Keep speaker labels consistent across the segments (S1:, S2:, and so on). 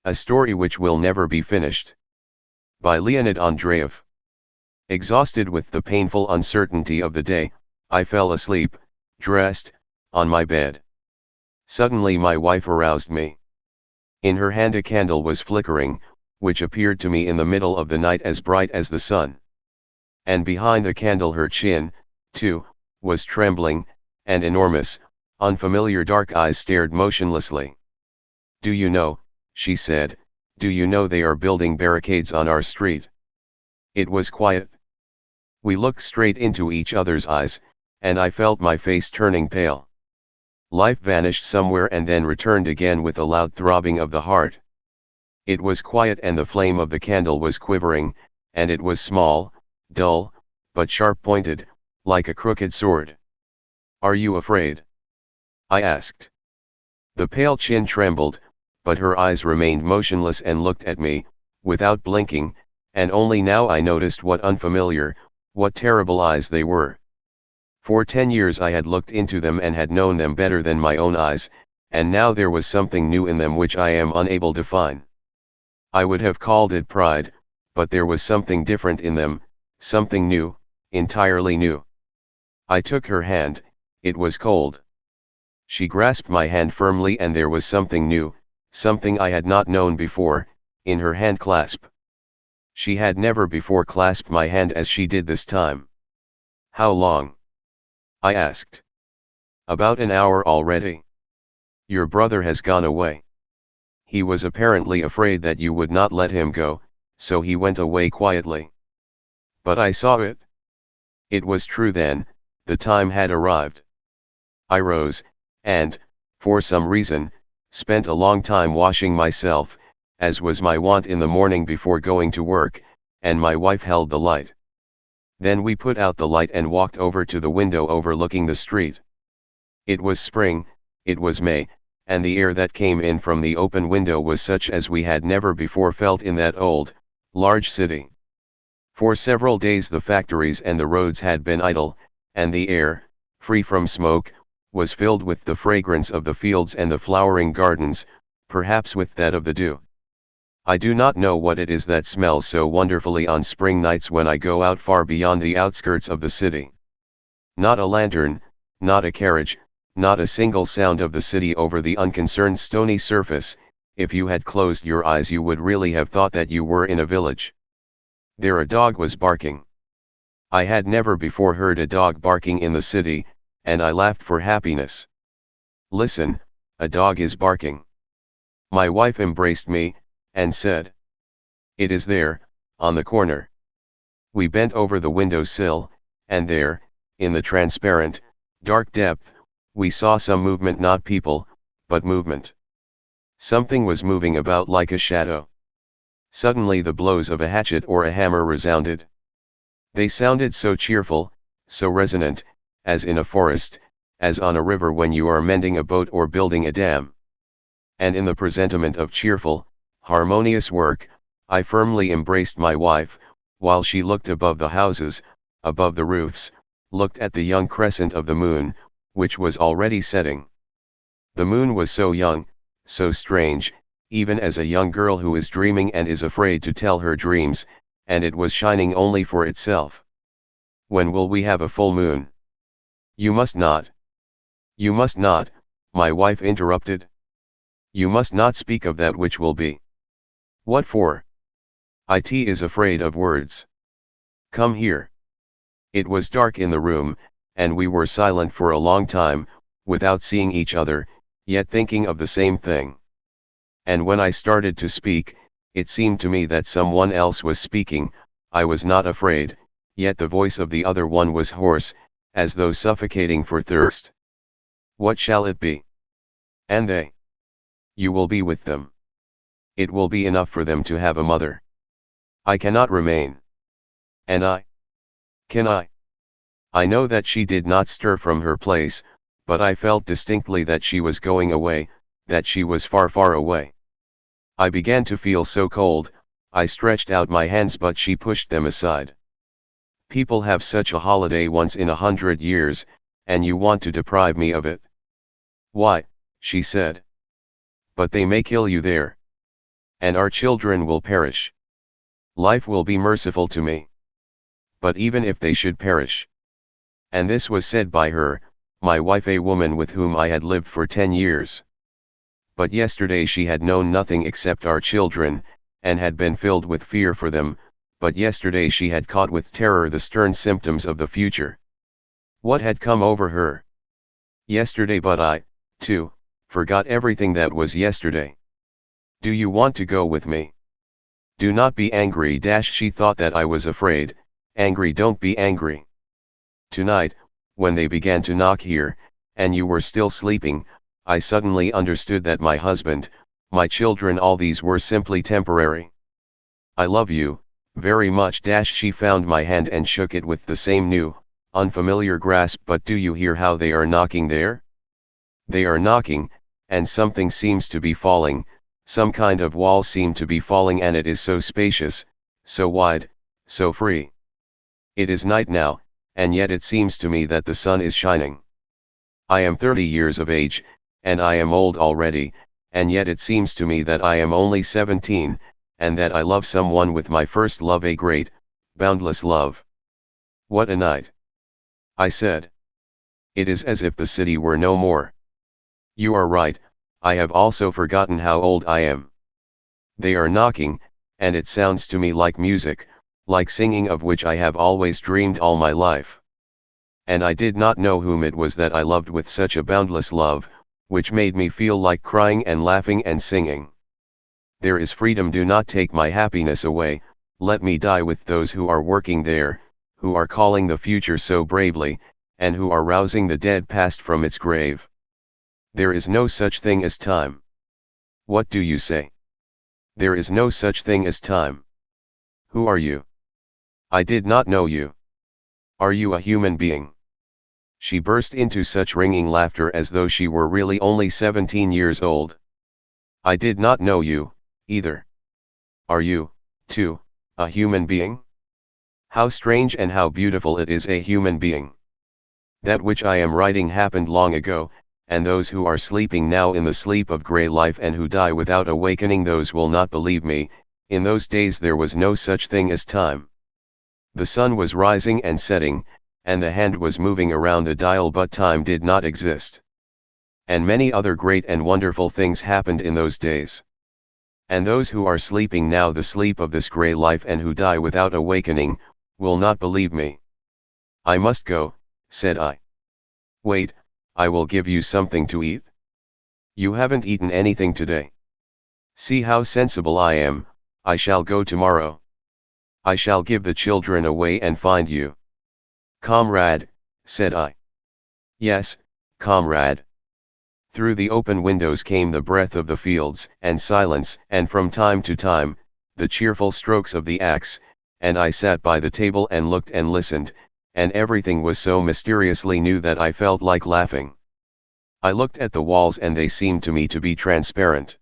S1: A story which will never be finished. By Leonid Andreev. Exhausted with the painful uncertainty of the day, I fell asleep, dressed, on my bed. Suddenly my wife aroused me. In her hand a candle was flickering, which appeared to me in the middle of the night as bright as the sun. And behind the candle her chin, too, was trembling, and enormous, unfamiliar dark eyes stared motionlessly. "Do you know," she said, "do you know they are building barricades on our street?" It was quiet. We looked straight into each other's eyes, and I felt my face turning pale. Life vanished somewhere and then returned again with a loud throbbing of the heart. It was quiet and the flame of the candle was quivering, and it was small, dull, but sharp-pointed, like a crooked sword. "Are you afraid?" I asked. The pale chin trembled, but her eyes remained motionless and looked at me, without blinking, and only now I noticed what unfamiliar, what terrible eyes they were. For 10 years I had looked into them and had known them better than my own eyes, and now there was something new in them which I am unable to define. I would have called it pride, but there was something different in them, something new, entirely new. I took her hand, it was cold. She grasped my hand firmly and there was something new, something I had not known before, in her hand clasp. She had never before clasped my hand as she did this time. "How long?" I asked. "About an hour already. Your brother has gone away. He was apparently afraid that you would not let him go, so he went away quietly. But I saw it. It was true then, the time had arrived." I rose, and, for some reason, spent a long time washing myself, as was my wont in the morning before going to work, and my wife held the light. Then we put out the light and walked over to the window overlooking the street. It was spring, it was May, and the air that came in from the open window was such as we had never before felt in that old, large city. For several days the factories and the roads had been idle, and the air, free from smoke, was filled with the fragrance of the fields and the flowering gardens, perhaps with that of the dew. I do not know what it is that smells so wonderfully on spring nights when I go out far beyond the outskirts of the city. Not a lantern, not a carriage, not a single sound of the city over the unconcerned stony surface. If you had closed your eyes you would really have thought that you were in a village. There a dog was barking. I had never before heard a dog barking in the city, and I laughed for happiness. "Listen, a dog is barking." My wife embraced me, and said, "It is there, on the corner." We bent over the window sill, and there, in the transparent, dark depth, we saw some movement, not people, but movement. Something was moving about like a shadow. Suddenly the blows of a hatchet or a hammer resounded. They sounded so cheerful, so resonant, as in a forest, as on a river when you are mending a boat or building a dam. And in the presentiment of cheerful, harmonious work, I firmly embraced my wife, while she looked above the houses, above the roofs, looked at the young crescent of the moon, which was already setting. The moon was so young, so strange, even as a young girl who is dreaming and is afraid to tell her dreams, and it was shining only for itself. "When will we have a full moon?" "You must not. You must not," my wife interrupted. "You must not speak of that which will be." "What for?" "It is afraid of words. Come here." It was dark in the room, and we were silent for a long time, without seeing each other, yet thinking of the same thing. And when I started to speak, it seemed to me that someone else was speaking. I was not afraid, yet the voice of the other one was hoarse, as though suffocating for thirst. "What shall it be?" "And they?" "You will be with them. It will be enough for them to have a mother." "I cannot remain." "And I? Can I?" I know that she did not stir from her place, but I felt distinctly that she was going away, that she was far, far away. I began to feel so cold, I stretched out my hands but she pushed them aside. "People have such a holiday once in 100 years, and you want to deprive me of it." "Why?" she said. "But they may kill you there." and our children will perish. Life will be merciful to me. But even if they should perish. And this was said by her, my wife, a woman with whom I had lived for 10 years. But yesterday she had known nothing except our children, and had been filled with fear for them, but yesterday she had caught with terror the stern symptoms of the future. What had come over her? Yesterday, but I, too, forgot everything that was yesterday. Do you want to go with me? Do not be angry. She thought that I was afraid. Angry, don't be angry. Tonight, when they began to knock here, and you were still sleeping, I suddenly understood that my husband, my children, all these were simply temporary. I love you, very much. She found my hand and shook it with the same new, unfamiliar grasp. But do you hear how they are knocking there? They are knocking, and something seems to be falling, some kind of wall seemed to be falling, and it is so spacious, so wide, so free. It is night now, and yet it seems to me that the sun is shining. I am 30 years of age, and I am old already, and yet it seems to me that I am only 17, and that I love someone with my first love, a great, boundless love. What a night! I said. It is as if the city were no more. You are right, I have also forgotten how old I am. They are knocking, and it sounds to me like music, like singing, of which I have always dreamed all my life. And I did not know whom it was that I loved with such a boundless love, which made me feel like crying and laughing and singing. There is freedom. Do not take my happiness away. Let me die with those who are working there, who are calling the future so bravely, and who are rousing the dead past from its grave. There is no such thing as time. What do you say? There is no such thing as time. Who are you? I did not know you. Are you a human being? She burst into such ringing laughter as though she were really only 17 years old. I did not know you, either. Are you, too, a human being? How strange and how beautiful it is, a human being. That which I am writing happened long ago, and those who are sleeping now in the sleep of grey life and who die without awakening, those will not believe me. In those days there was no such thing as time. The sun was rising and setting, and the hand was moving around the dial, but time did not exist. And many other great and wonderful things happened in those days. And those who are sleeping now the sleep of this grey life and who die without awakening, will not believe me. I must go, said I. Wait, I will give you something to eat. You haven't eaten anything today. See how sensible I am. I shall go tomorrow. I shall give the children away and find you. Comrade, said I. Yes, comrade. Through the open windows came the breath of the fields, and silence, and from time to time, the cheerful strokes of the axe, and I sat by the table and looked and listened, and everything was so mysteriously new that I felt like laughing. I looked at the walls and they seemed to me to be transparent.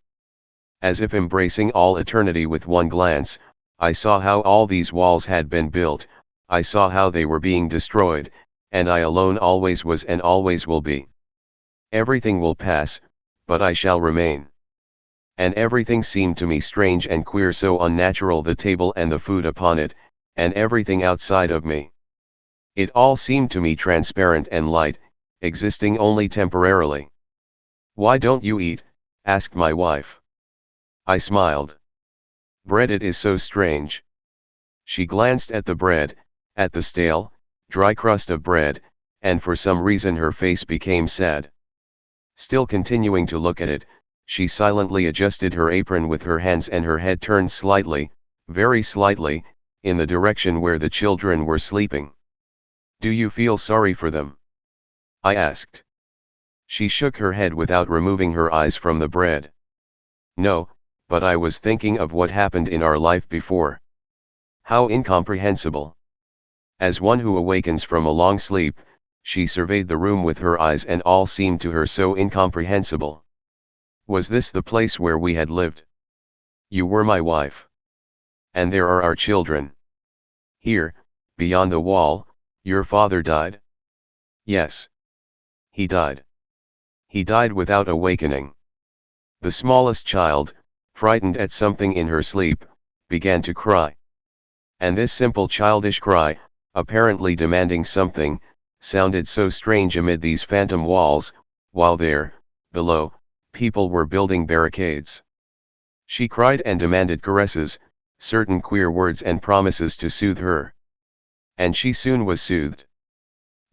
S1: As if embracing all eternity with one glance, I saw how all these walls had been built, I saw how they were being destroyed, and I alone always was and always will be. Everything will pass, but I shall remain. And everything seemed to me strange and queer, so unnatural, the table and the food upon it, and everything outside of me. It all seemed to me transparent and light, existing only temporarily. Why don't you eat? Asked my wife. I smiled. Bread, it is so strange. She glanced at the bread, at the stale, dry crust of bread, and for some reason her face became sad. Still continuing to look at it, she silently adjusted her apron with her hands and her head turned slightly, very slightly, in the direction where the children were sleeping. Do you feel sorry for them? I asked. She shook her head without removing her eyes from the bread. No, but I was thinking of what happened in our life before. How incomprehensible. As one who awakens from a long sleep, she surveyed the room with her eyes and all seemed to her so incomprehensible. Was this the place where we had lived? You were my wife. And there are our children. Here, beyond the wall, your father died? Yes. He died. He died without awakening. The smallest child, frightened at something in her sleep, began to cry. And this simple childish cry, apparently demanding something, sounded so strange amid these phantom walls, while there, below, people were building barricades. She cried and demanded caresses, certain queer words and promises to soothe her. And she soon was soothed.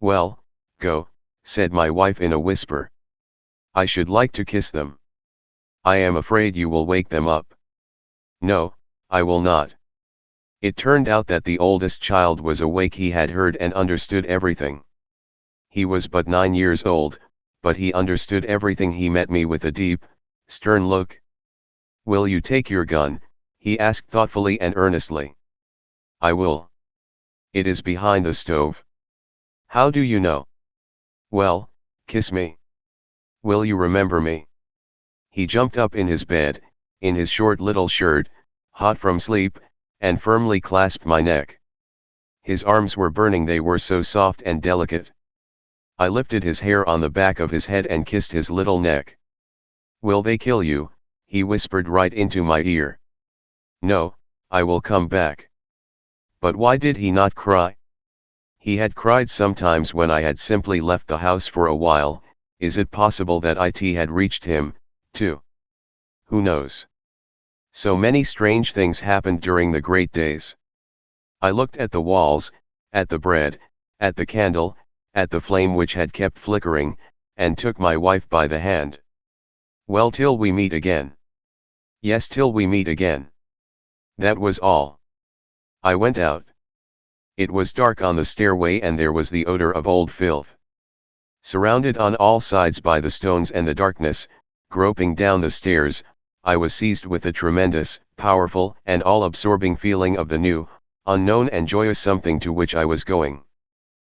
S1: "Well, go," said my wife in a whisper. "I should like to kiss them." "I am afraid you will wake them up." "No, I will not." It turned out that the oldest child was awake. He had heard and understood everything. He was but 9 years old, but he understood everything. He met me with a deep, stern look. "Will you take your gun?" he asked thoughtfully and earnestly. "I will." "It is behind the stove." "How do you know?" "Well, kiss me." "Will you remember me?" He jumped up in his bed, in his short little shirt, hot from sleep, and firmly clasped my neck. His arms were burning, they were so soft and delicate. I lifted his hair on the back of his head and kissed his little neck. "Will they kill you?" he whispered right into my ear. "No, I will come back." But why did he not cry? He had cried sometimes when I had simply left the house for a while. Is it possible that it had reached him, too? Who knows? So many strange things happened during the great days. I looked at the walls, at the bread, at the candle, at the flame which had kept flickering, and took my wife by the hand. "Well, till we meet again." "Yes, till we meet again." That was all. I went out. It was dark on the stairway and there was the odor of old filth. Surrounded on all sides by the stones and the darkness, groping down the stairs, I was seized with a tremendous, powerful, and all-absorbing feeling of the new, unknown and joyous something to which I was going.